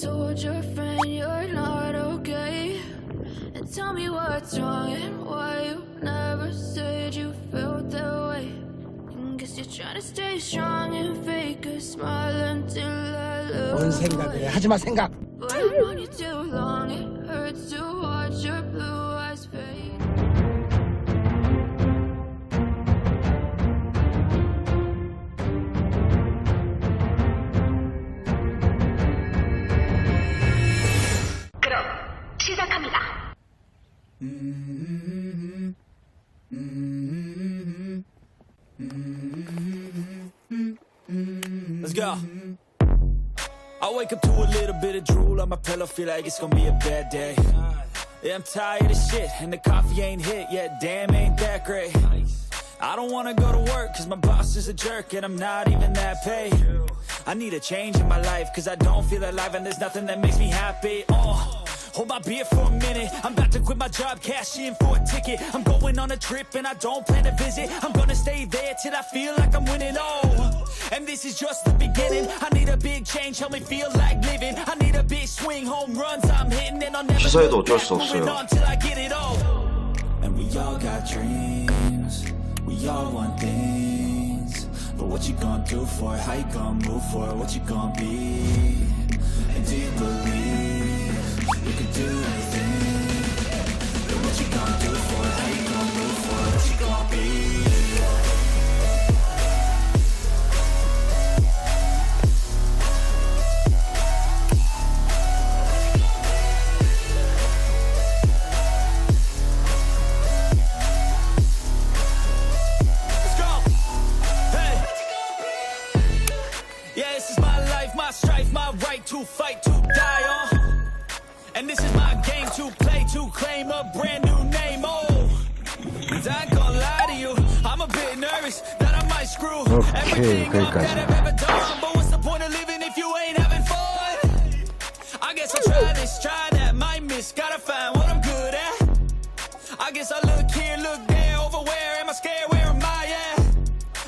told your friend you're not okay? And tell me what's wrong and why you never said you felt that way. And guess you're trying to stay strong and fake a smile until I look 뭔 생각을 해? 하지마 생각. But I've known you too long, it hurts to watch your blue eyes fade. 그럼 시작합니다. Let's go. I wake up to a little bit of drool on my pillow, feel like it's gonna be a bad day. Yeah, I'm tired of shit, and the coffee ain't hit yet, damn, ain't that great. I don't wanna go to work, cause my boss is a jerk, and I'm not even that paid. I need a change in my life, cause I don't feel alive, and there's nothing that makes me happy. Hold my beer for a minute, I'm about to quit my job, cash in for a ticket. I'm going on a trip and I don't plan to visit. I'm gonna stay there till I feel like I'm winning, and this is just the beginning. I need a big change, help me feel like living. I need a big swing, home runs I'm hitting, and I'll never 시사에도 look 어쩔 back, 수 없어요. moving on till I get it all. And we all got dreams, we all want things, but what you gonna do for it? How you gonna move for it? What you gonna be? And do you believe you can do anything? But what you gonna do for it? How you gonna move for it? What you gonna be? Let's go. Hey. Yeah, this is my life, my strife, my right to fight, to die on. And this is my game to play, to claim a brand new name, And I ain't gonna lie to you, I'm a bit nervous that I might screw everything up that I've ever done. But what's the point of living if you ain't having fun? I guess I'll try this, try that, might miss, gotta find what I'm good at. I guess I look here, look there, over where am I scared, where am I at?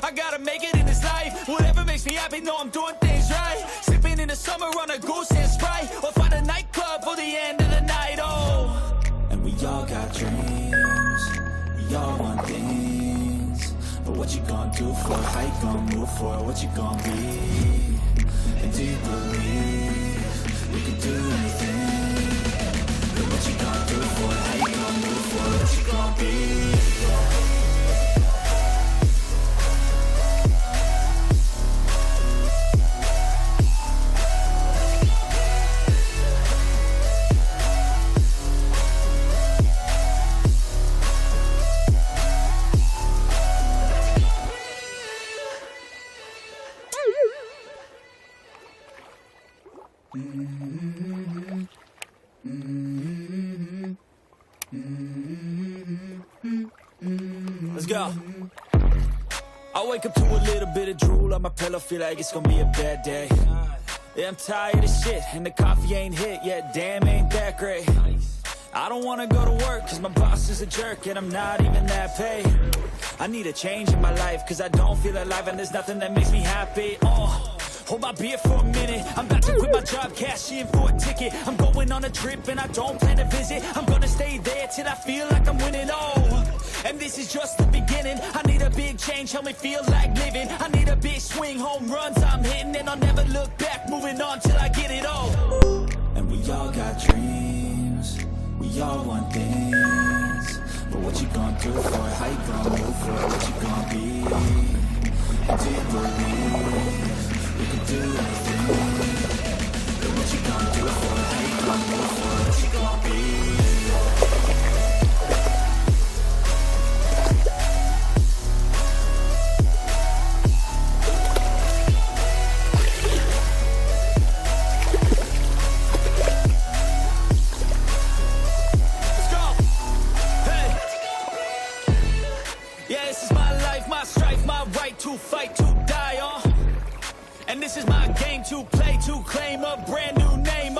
I gotta make it in this life, whatever makes me happy, know I'm doing things right. Sipping in the summer on a goose and Sprite, or find a nightclub for the end of the night, And we all got dreams, we all want things, but what you gonna do for it? How you gonna move for it? What you gonna be? And do you believe you can do anything? But what you gonna do for it? How you gonna move for it? What you gonna be? Let's go. I wake up to a little bit of drool on my pillow, feel like it's gonna be a bad day. Yeah, I'm tired of shit, and the coffee ain't hit yet, damn, ain't that great. I don't wanna go to work, cause my boss is a jerk, and I'm not even that paid. I need a change in my life, cause I don't feel alive, and there's nothing that makes me happy, Hold my beer for a minute, I'm about to quit my job, cash in for a ticket. I'm going on a trip and I don't plan to visit. I'm gonna stay there till I feel like I'm winning, and this is just the beginning. I need a big change, help me feel like living. I need a big swing, home runs I'm hitting, and I'll never look back, moving on till I get it all. And we all got dreams, we all want things, but what you gonna do for it? How you gonna move for it? What you gonna be? And do you believe you can do anything? But what you gonna do for it? How you gonna move for it? What you gonna be? Let's go. Hey. Yeah, this is my life, my strife, my right to fight, to die on. And this is my game to play, to claim a brand new name,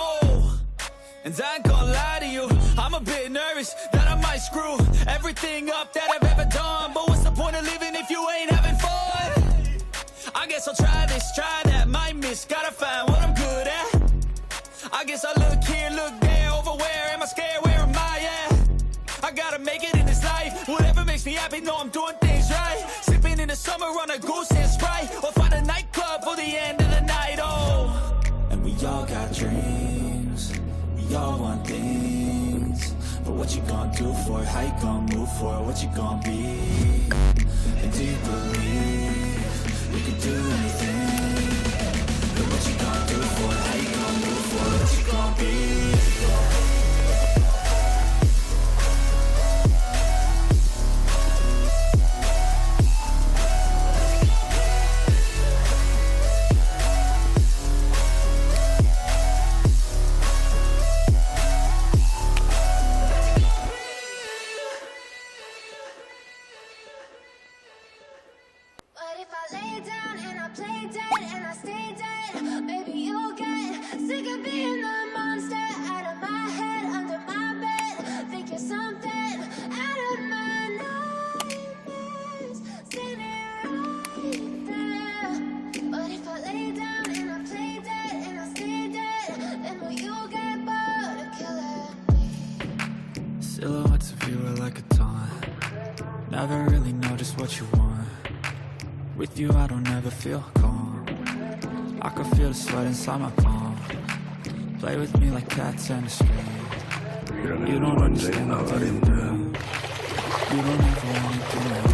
And I ain't gonna lie to you, I'm a bit nervous that I might screw everything up that I've ever done. But what's the point of living if you ain't having fun? I guess I'll try this, try that, might miss, gotta find what I'm good at. I happy, know I'm doing things right. Sipping in the summer on a goose and Sprite, or find a nightclub for the end of the night. Oh, and we all got dreams, we all want things. But what you gonna do for it? How you gonna move for it? What you gonna be? And do you believe you can do anything? But what you gonna do for it? How you gonna move for it? What you gonna be? But if I lay down and I play dead and I stay dead, maybe you'll get sick of being the monster out of my head, under my bed. Think you're something out of my nightmares, standing right there. But if I lay down and I play dead and I stay dead, then will you get bored of killing me? Silhouettes of you are like a taunt. Never really know just what you want. With you I don't ever feel calm. I can feel the sweat inside my palm. Play with me like cats and a string. You don't understand what I do. You don't ever wanna do wrong.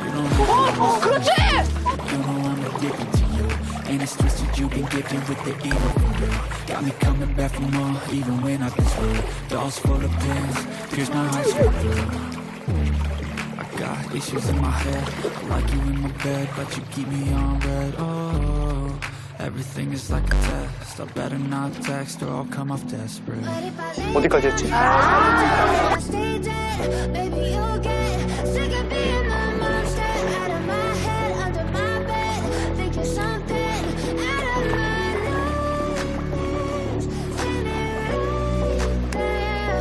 You don't ever understand. You know I'm addicted to you, and it's twisted. You've been gifted with the evil from you. Got me coming back for more, even when I've been screwed. Dolls full of pins, pierce my heart straight through. Got issues in my head, I like you in my bed, but you keep me on red. Oh, everything is like a test. I better not text or I'll come off desperate. 어디까지 했지? Stay dead, baby, you'll get sick of being the monster out of my head, under my bed. Think you're something out of my nightmares, standing right there.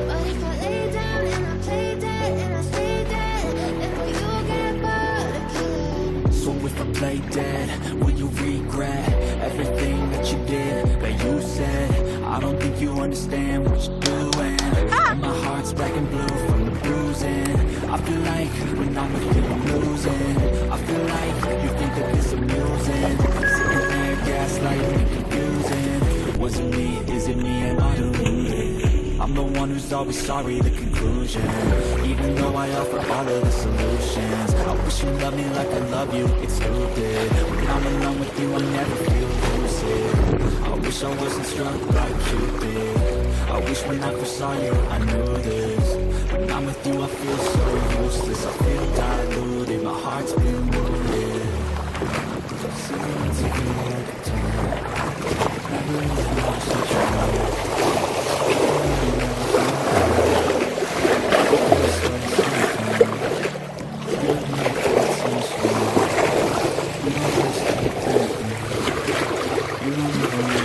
But if I lay down and I play dead and I stay dead, then will you get bored of killing me? So if I play dead, will you regret everything that you did, that you said? I don't think you understand what you're doing, and my heart's black and blue from the bruising. I feel like when I'm with you I'm losing. I feel like you think that this amusing, sitting there gaslighting and confusing. Was it me? Is it me? Am I deluded? I'm the one who's always sorry, the conclusion. Even though I offer all of the solutions, I wish you loved me like I love you, it's stupid. When I'm alone with you I never feel lucid. I wish I wasn't struck like Cupid. I wish when I first saw you I knew this. When I'm with you I feel so useless, I feel diluted, my heart's been wounded. Silhouettes of you like a taunt. Never really lost the try. You don't even